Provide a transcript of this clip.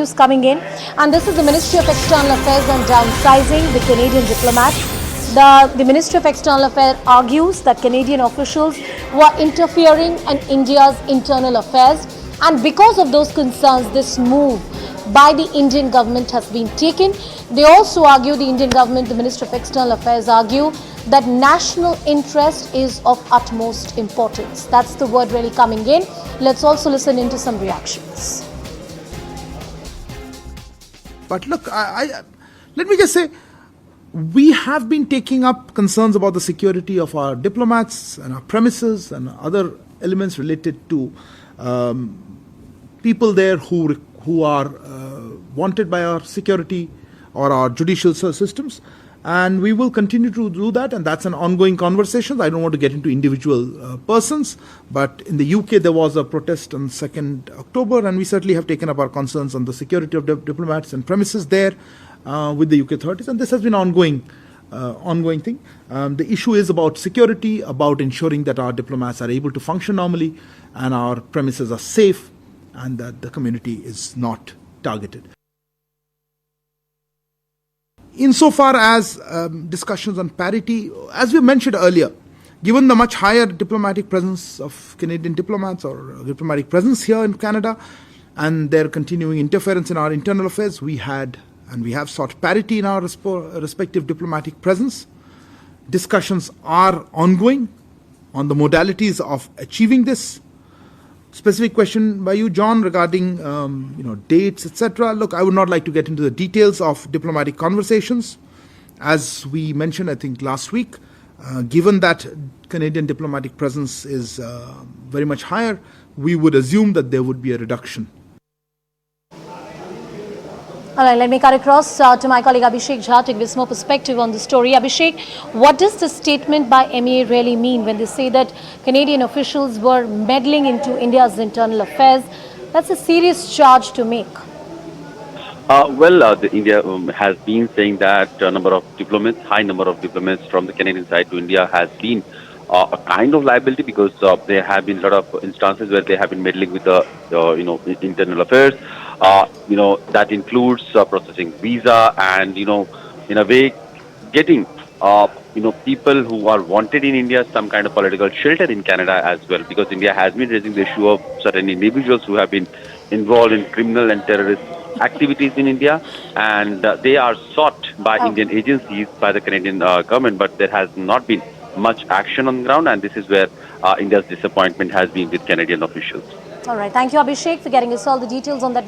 news coming in, and this is the Ministry of External Affairs on downsizing the Canadian diplomats. The Ministry of External Affairs argues that Canadian officials were interfering in India's internal affairs, and because of those concerns, this move by the Indian government has been taken. They also argue, the Indian government, the Ministry of External Affairs argue that national interest is of utmost importance. That's the word really coming in. Let's also listen into some reactions. But look, let me just say, we have been taking up concerns about the security of our diplomats and our premises and other elements related to people there who are wanted by our security or our judicial systems. And we will continue to do that, and that's an ongoing conversation. I don't want to get into individual persons, but in the UK there was a protest on 2nd October, and we certainly have taken up our concerns on the security of diplomats and premises there with the UK authorities, and this has been ongoing thing. The issue is about security, about ensuring that our diplomats are able to function normally and our premises are safe and that the community is not targeted. Insofar as discussions on parity, as we mentioned earlier, given the much higher diplomatic presence of Canadian diplomats or diplomatic presence here in Canada and their continuing interference in our internal affairs, we have sought parity in our respective diplomatic presence. Discussions are ongoing on the modalities of achieving this. Specific question by you, John, regarding dates, etc. Look, I would not like to get into the details of diplomatic conversations. As we mentioned, I think last week, given that Canadian diplomatic presence is very much higher, we would assume that there would be a reduction. All right, let me cut across to my colleague Abhishek Jha to give us more perspective on the story. Abhishek, what does the statement by MEA really mean when they say that Canadian officials were meddling into India's internal affairs? That's a serious charge to make. India has been saying that high number of diplomats from the Canadian side to India has been a kind of liability, because there have been a lot of instances where they have been meddling with the internal affairs. That includes processing visa and in a way getting people who are wanted in India some kind of political shelter in Canada as well, because India has been raising the issue of certain individuals who have been involved in criminal and terrorist activities in India, and they are sought by Indian agencies, by the Canadian government, but there has not been much action on the ground, and this is where India's disappointment has been with Canadian officials. All right, thank you, Abhishek, for getting us all the details on that.